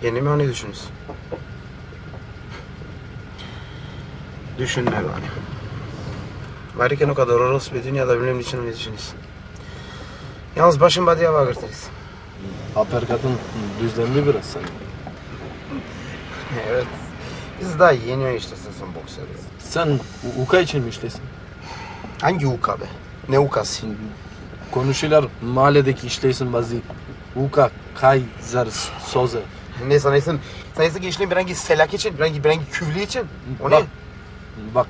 Yeni mi hani düşünüyorsun? Düşünme beni. Varken o kadar orospu bir dünyada bilmem için ne düşünüyorsun? Yalnız başın badıya bağırtırız. Aperkatın düzlendi biraz senin. Evet. Biz daha yeni işte sen boksörüz. Sen uka için mi işlesin? Hangi uka be? Ne ukası? Konuşuyorlar mahalledeki işleysin bazı. Uka, Kaiser, Soze. Ne sanıyorsun? Sanıyorsun ki işleyin bir hangi selak için, bir hangi küvli için? O Bak, ne? bak,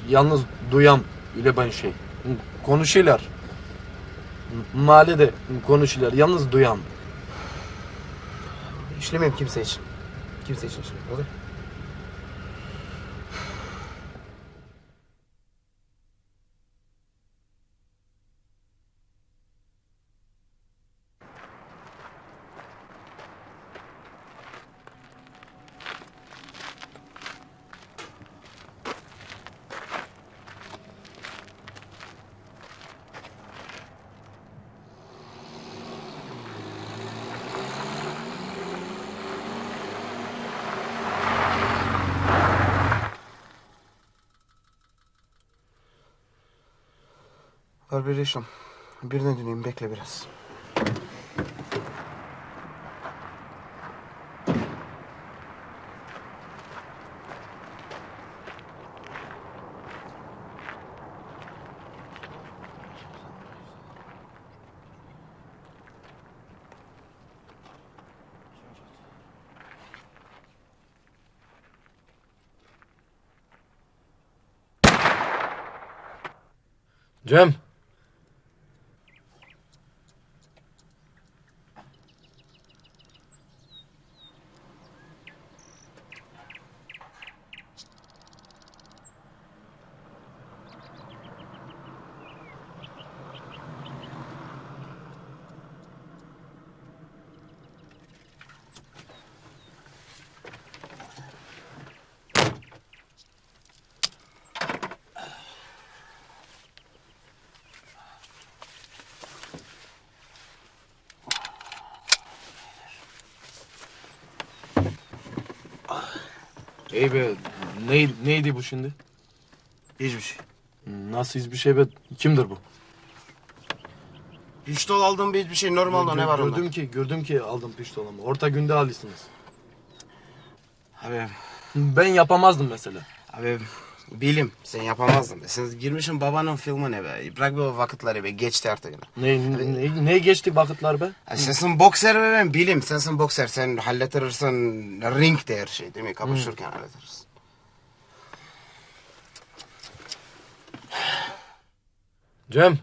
yalnız duyam ile ben şey. Konuşuyorlar. Mahallede konuşuyorlar. Yalnız duyam. İşlemeyeyim kimse için. Kimse için işlemeyeyim. Olur. Var bir işim. Birden döneyim, bekle biraz. Cem. İyi be. Neydi bu şimdi? Hiçbir şey. Nasıl hiçbir şey be? Kimdir bu? Piştol aldığım bir hiçbir şey normalde ne var onda? Gördüm ki aldım piştolamı. Orta günde alıyorsunuz. Abi, Ben yapamazdım mesela. abi bilim sen yapamazdın be. Sen girmişsin babanın filmine be. Bırak be o vakitleri be. Geçti artık. Ne geçti vakitler be? Sensin boksör be ben bilim. Sensin boksör. Sen hallettirirsin ringde her şey değil mi? Kapışırken hallettirirsin. Cem.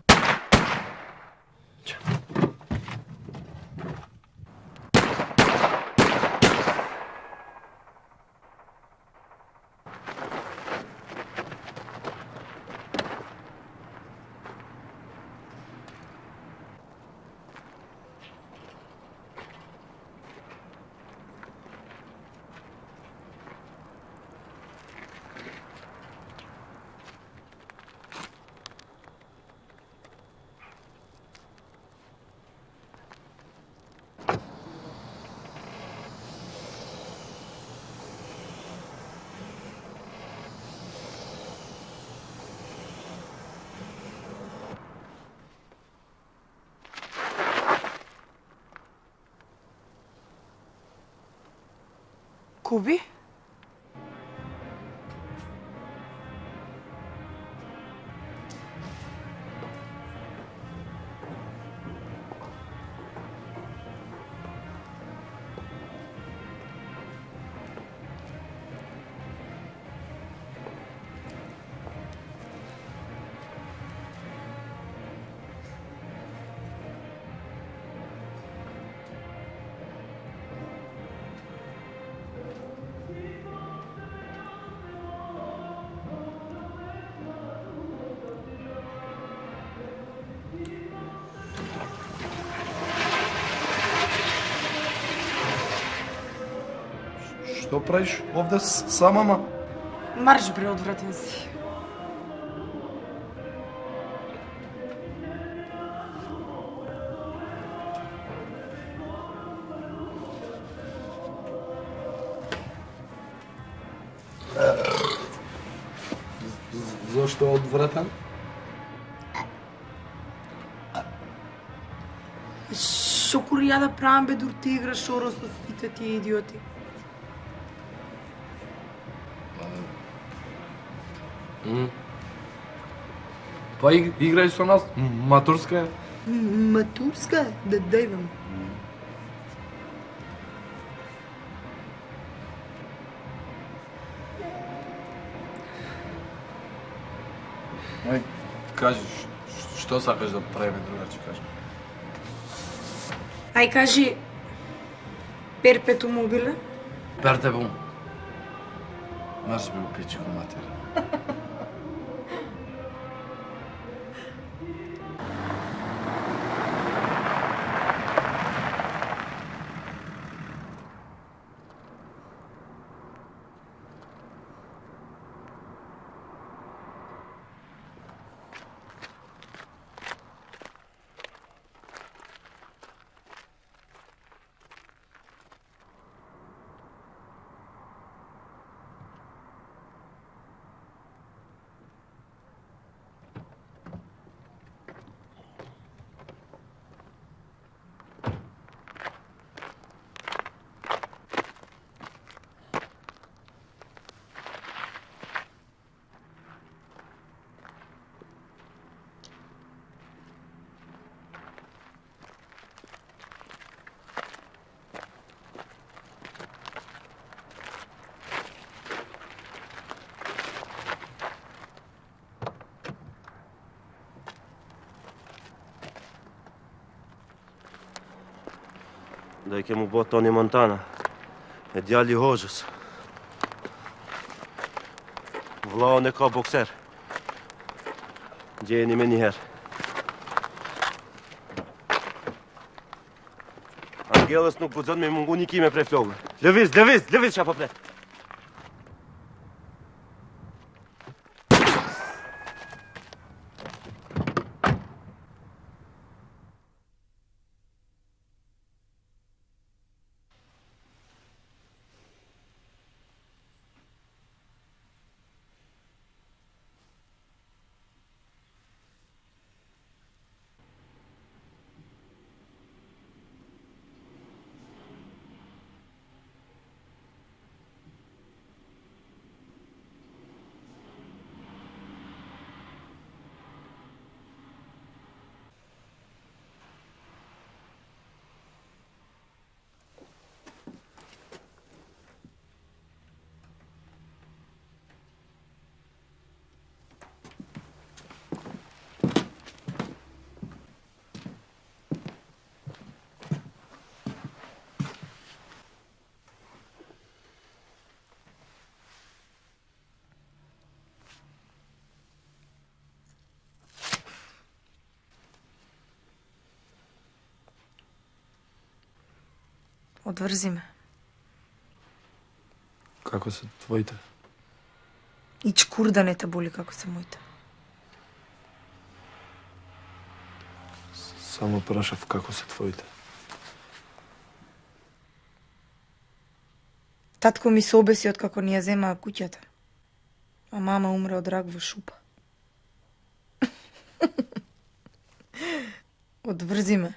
Kubi? Што правиш овде са мама? Марш бре, одвратен си. Зошто одвратен? Шо кури ја да правам бе, дур ти играш шоро со сите тие идиоти? Па играј со нас, матурска е. Матурска е? Да идам. Ај, кажи, што сакаш да правиме другарче, кажи. Ај кажи, перпету мобиле? Перте бум. Марш бе у пичко матери. Da che mu bot Tony Montana. E djali i Hoxhës. Vllaun e ka bokser. Gjeni me njëherë. Angelës nuk guxon me mungu një kime prej flokëve. Lëviz qa po plet. Одврзи ме. Како се твоите? И чкур да не те боли како се моите. Само прашав како се твоите. Татко ми се обеси откако ни ја земаа куќата. А мама умре од рак во шупа. Одврзи ме.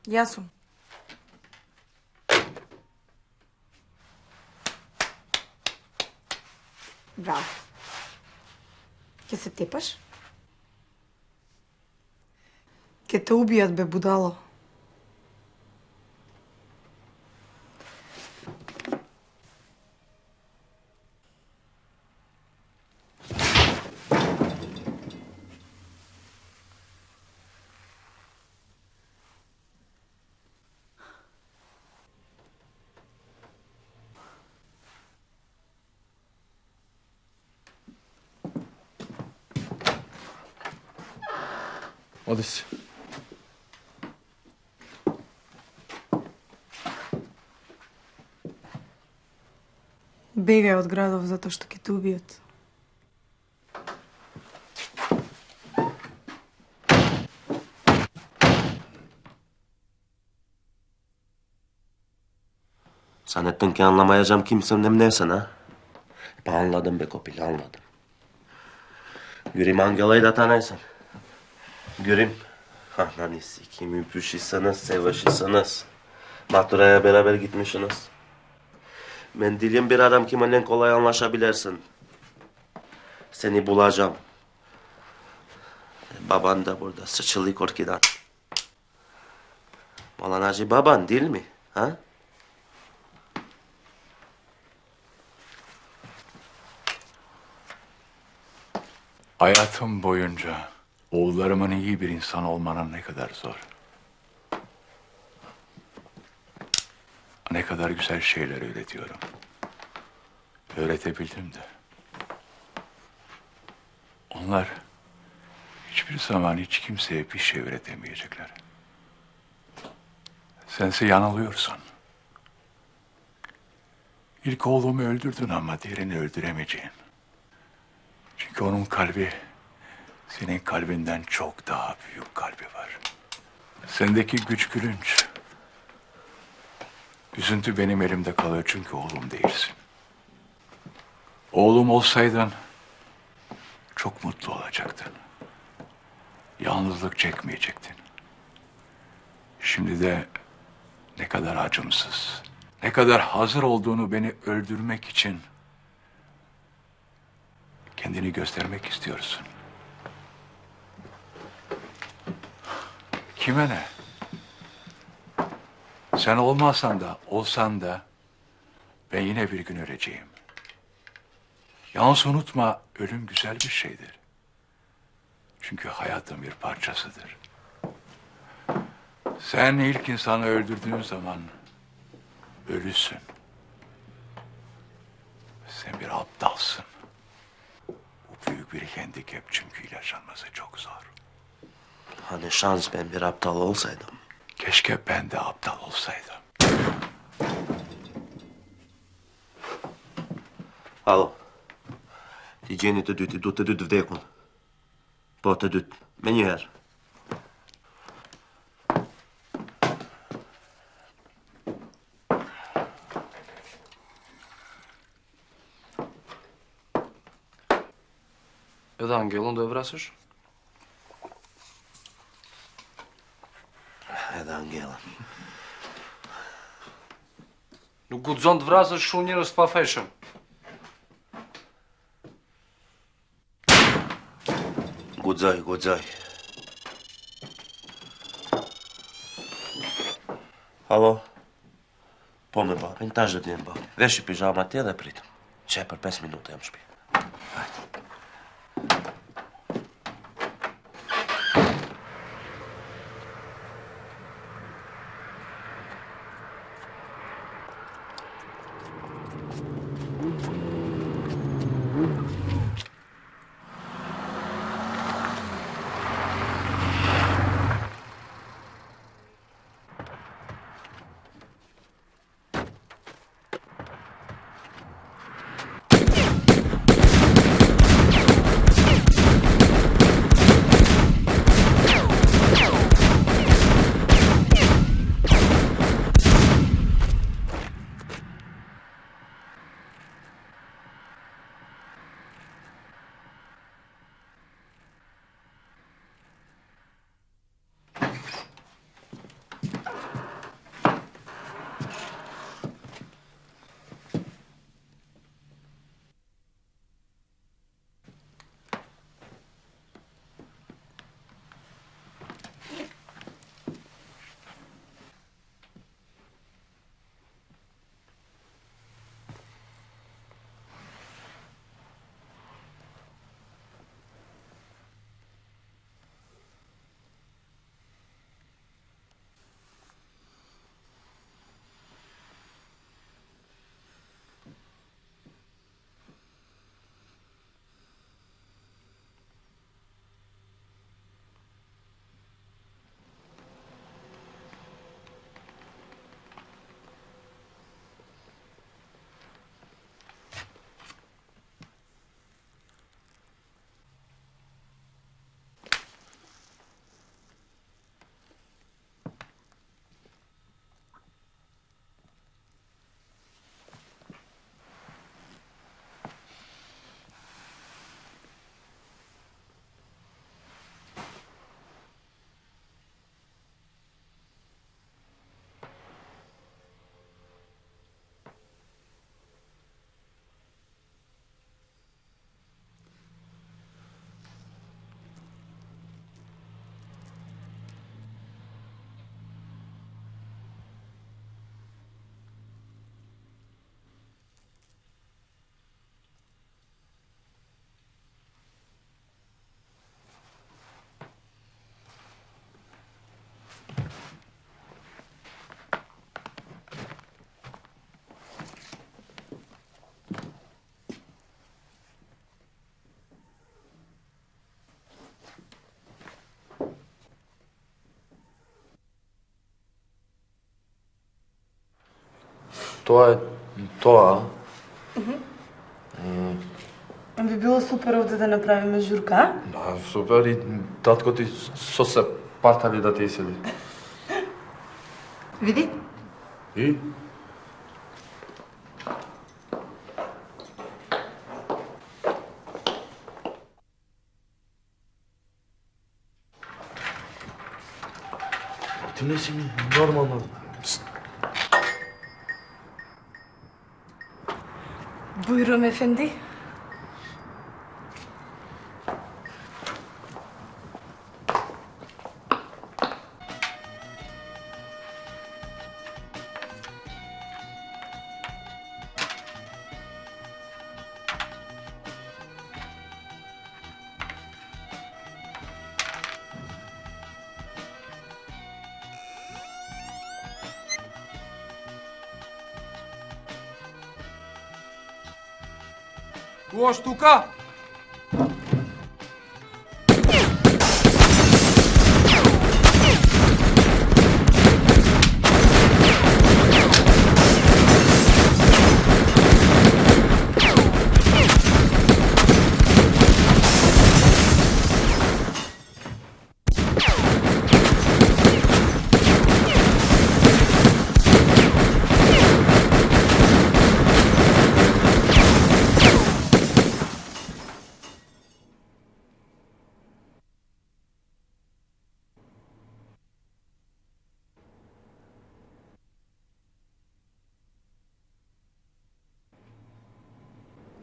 Јас сум. Браво. Ке се тепаш? Ке те убијат, бе, будало. Odi si. Begaj od gradov zato što će te ubijat. Zannettin ki anlamayacağım kimsin neysen ha? Anladım be Kopil, anladım. Göreyim hangi olayı da tanıysın. Göreyim. Ananı sikeyim, öpüşüyseniz, sevişiyseniz. Matura'ya beraber gitmişsiniz. Ben dilim bir adam kiminle kolay anlaşabilirsin. Seni bulacağım. Baban da burada, sıçılı korkudan. Malanacı baban değil mi? Ha? Hayatım boyunca oğullarımın iyi bir insan olmanın ne kadar zor. Ne kadar güzel şeyler öğretiyorum. Öğretebildim de. Onlar hiçbir zaman hiç kimseye bir şey öğretemeyecekler. Sense yanılıyorsun. İlk oğlumu öldürdün ama diğerini öldüremeyeceğin. Çünkü onun kalbi senin kalbinden çok daha büyük kalbi var. Sendeki güç gülünç. Üzüntü benim elimde kalıyor çünkü oğlum değilsin. Oğlum olsaydın çok mutlu olacaktın. Yalnızlık çekmeyecektin. Şimdi de ne kadar acımsız, ne kadar hazır olduğunu beni öldürmek için kendini göstermek istiyorsun. Kime ne? Sen olmasan da, olsan da ben yine bir gün öleceğim. Yalnız unutma, ölüm güzel bir şeydir. Çünkü hayatın bir parçasıdır. Sen ilk insanı öldürdüğün zaman ölüsün. Sen bir aptalsın. Bu büyük bir handikap çünkü yaşanması çok zor. Hani şans ben bir aptal olsaydım. Keşke ben de aptal olsaydım. Alo. Ti gjeni të dy, ti du të dy të vdekun. Po të dy, me njëherë. Edhe Angelën do e vrasësh? Edhe Angela. Nuk guxon të vrasësh shumë njerëz të pafeshëm. Guxoj, guxoj. Alo. Po me ba, në tash do t'jem ba. Vesh i pijama ti dhe pritëm. Qe për 5 minuta jam në shtëpi. Тоа е тоа. Би било супер овде да направиме журка, а? Да, супер и татко ти со се партали да те исели. Види? И? Ти не си ми нормална. Буйрум ефенди. Кого штука?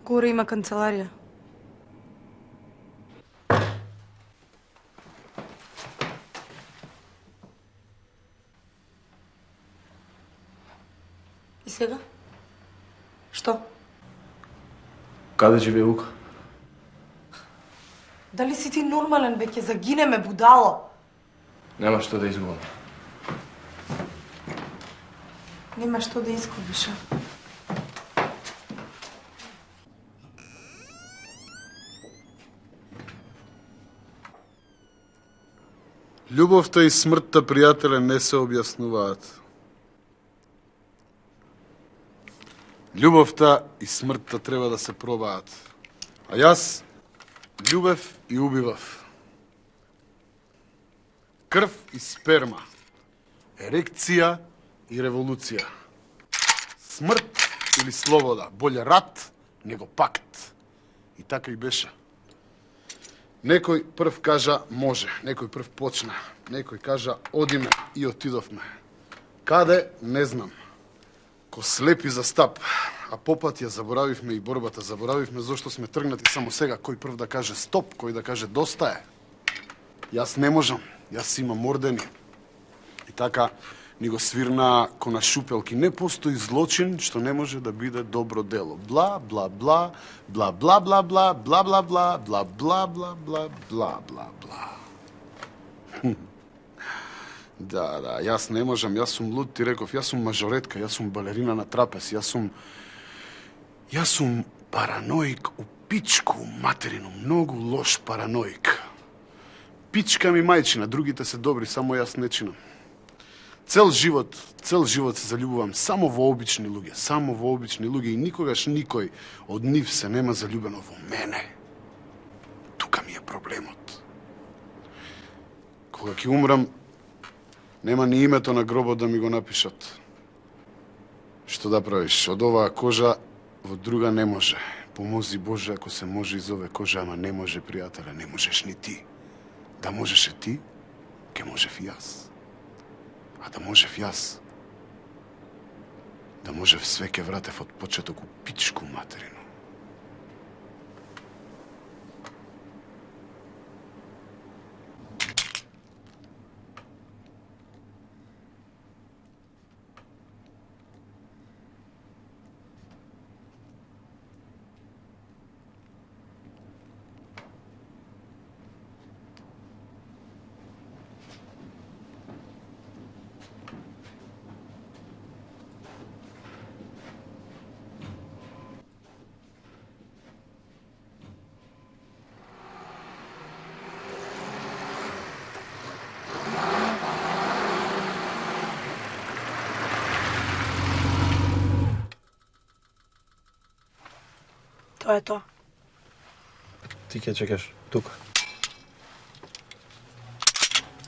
Горе има канцеларија. И сега? Што? Каде живее Лука? Дали си ти нормален, бе, ќе загинеме, будало? Нема што да изгубам. Нема што да изгубиш, а? Љубовта и смртта, пријателе, не се објаснуваат. Љубовта и смртта треба да се пробаат. А јас љубев и убивав. Крв и сперма. Ерекција и револуција. Смрт или слобода. Боле рат него пакт. И така и беше. Некој прв кажа може, некој прв почна, некој кажа одиме и отидовме. Каде, не знам. Ко слепи за стап, а попат ја заборавивме и борбата заборавивме зашто сме тргнати само сега, кој прв да каже стоп, кој да каже доста е. Јас не можам, јас имам ордени. И така ни го свирна ко на шупелки. Не постои злочин што не може да биде добро дело. Бла, бла, бла, бла, бла, бла, бла, бла, бла, бла, бла, бла, бла, бла, бла, бла, бла. Да, јас не можам, јас сум луд, ти реков, јас сум мажоретка, јас сум балерина на трапез, јас сум параноик у пичку материну, многу лош параноик. Пичка ми мајчина, другите се добри, само јас не чинам. Цел живот се заљубувам само во обични луѓе, и никогаш никој од нив се нема заљубено во мене. Тука ми е проблемот. Кога ќе умрам, нема ни името на гробот да ми го напишат. Што да правиш? Од оваа кожа во друга не може. Помози Боже ако се може из ове кожа, ама не може, пријателе, не можеш ни ти. Да можеше ти, ке можев и јас. А да можев јас, да можев све ке вратев од почеток у пичку материну. Тоа е тоа. Ти ќе чекаш тука.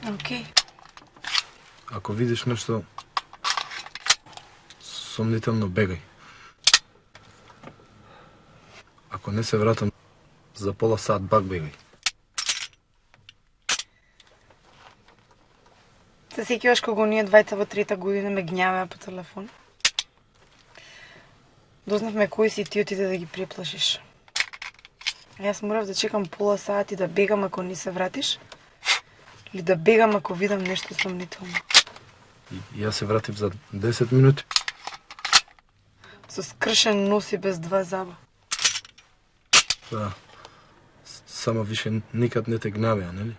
Океј. Ако видиш нешто сомнително, бегај. Ако не се вратам за пола сат, пак бегај. Се сеќаваш кога ние двајца во 3-та година ме гњавеа по телефон? Дознавме кој си ти, отиде да ги преплашиш. А јас морав да чекам пола сат и да бегам ако не се вратиш? Или да бегам ако видам нешто сомнително? И јас се вратив за 10 минути. Со скршен нос и без 2 заба. Да. Само више никад не те гнавеа, нели?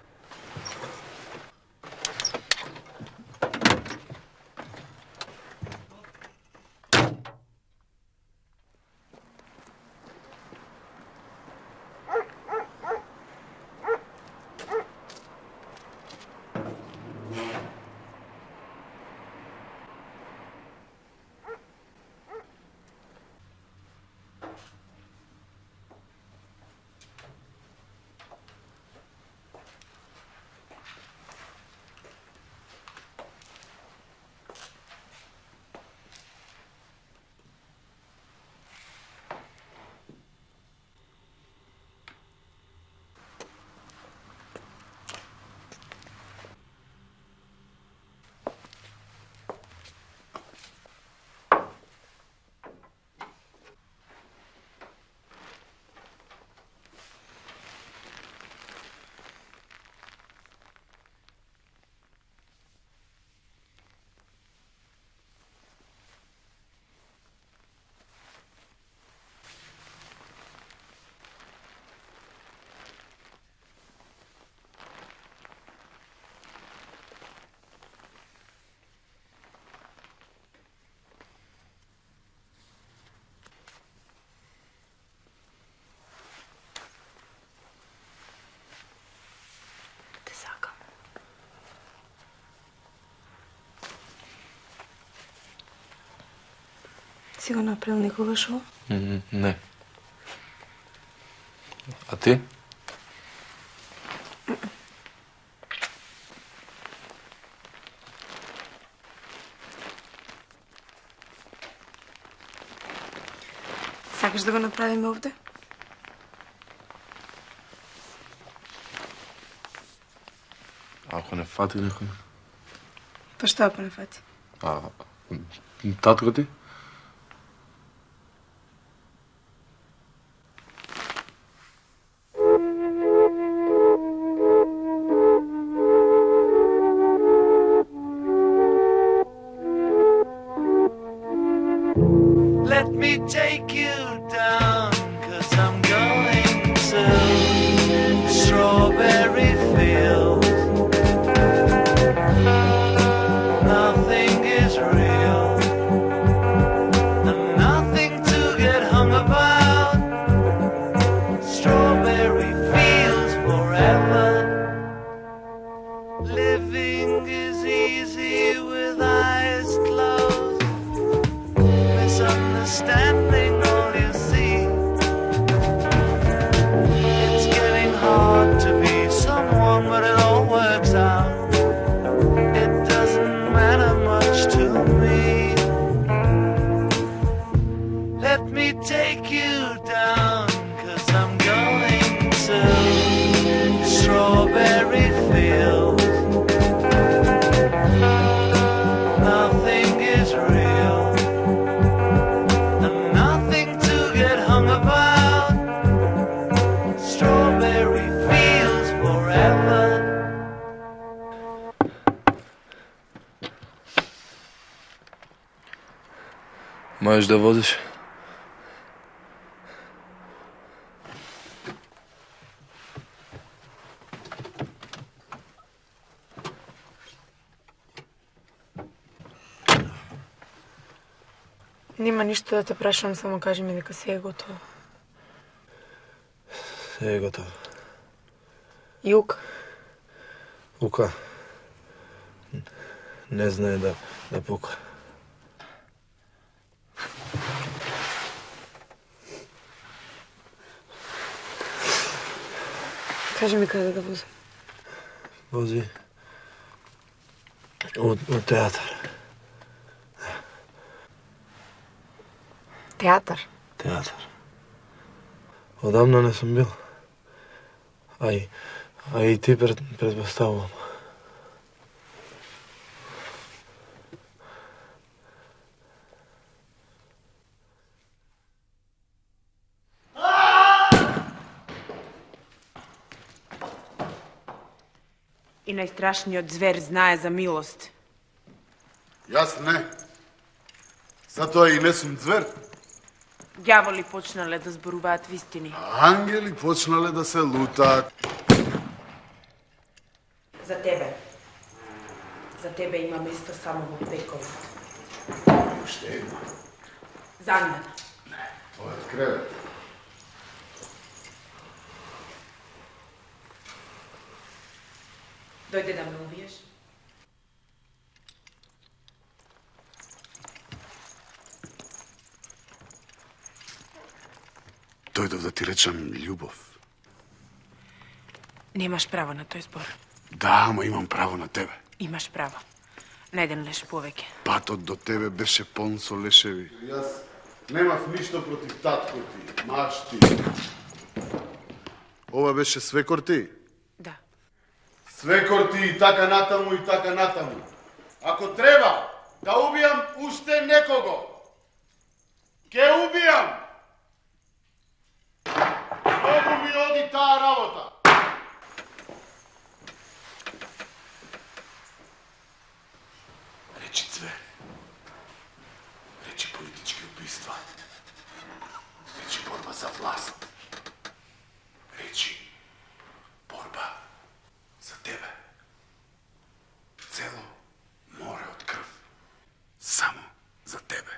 Си го направил никогаш ово? Не. А ти? Сакаш да го направиме овде? Ако не фати некој? Па што ако не фати? А татко ти? Let me take you down, 'cause I'm going to strawberry fields. Nothing is real, and nothing to get hung about. Strawberry fields forever. Living is easy with eyes closed. Misunderstanding all you see. It's getting hard to be someone, but it all works out. It doesn't matter much to me. Let me take you down, 'cause I'm going to strawberry fields. Nothing is real, and nothing to get hung about. Strawberry fields forever. Можеш да возиш? Нема ништо да те прашувам, само кажи ми дека се е готово. Се е готово. Јук, Ука не знае да пука. Кажи ми каде да возам. Вози у театар. Театар? Театар. Одамна не сум бил. А и ти предпоставувам. И најстрашниот звер знае за милост. Јас не. Затоа и не сум звер. Ѓаволи почнале да зборуваат вистини. Ангели почнале да се лутаат. За тебе. За тебе има место само во пековот. Уште една. За мене. Твојот кревет. Дојде да ме убиеш? Дојдов да ти речам љубов. Немаш право на тој збор. Да, ама имам право на тебе. Имаш право. На еден леш повеќе. Патот до тебе беше полн со лешеви. Јас немав ништо против татко ти, маш ти. Ова беше свекор ти? Да. Свекор ти и така натаму и така натаму. Ако треба да убијам уште некого, ќе убијам. Многу ми оди таа работа. Речи цве. Речи политички убийства. Речи борба за власт. Речи борба за тебе. Цело море од крв. Само за тебе.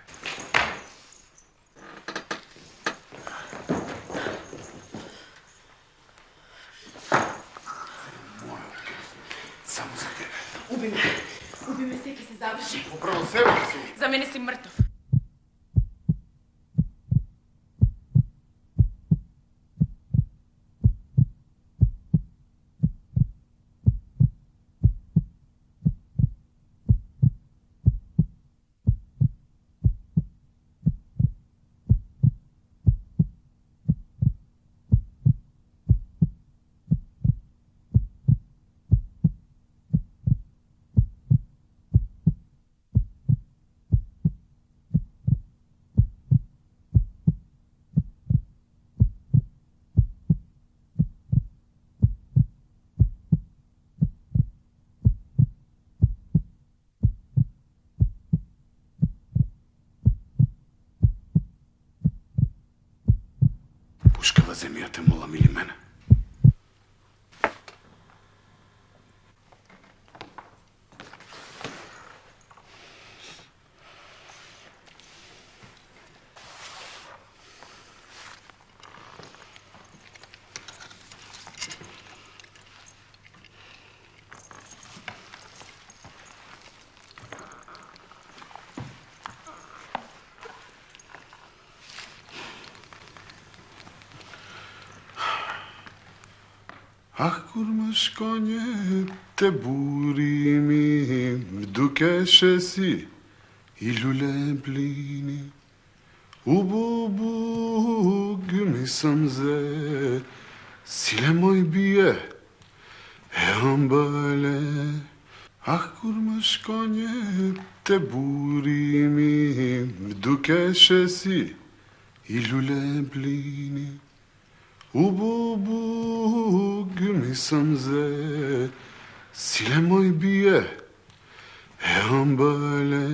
Море од крв. Само за тебе. Уби ме. Уби ме, секи се заврши. Управо себе си. За мене си мртов. Пушкава земјата мола мили мене. Ах, курмаш коње, те бури ми, дукеше си и люле блини. Убу, гуми сам зе, силе мој бие, амбале. Ах, курмаш коње, те бури ми, дукеше си и люле блини. Убу, гуми сам зе, силе мој бие, амбале.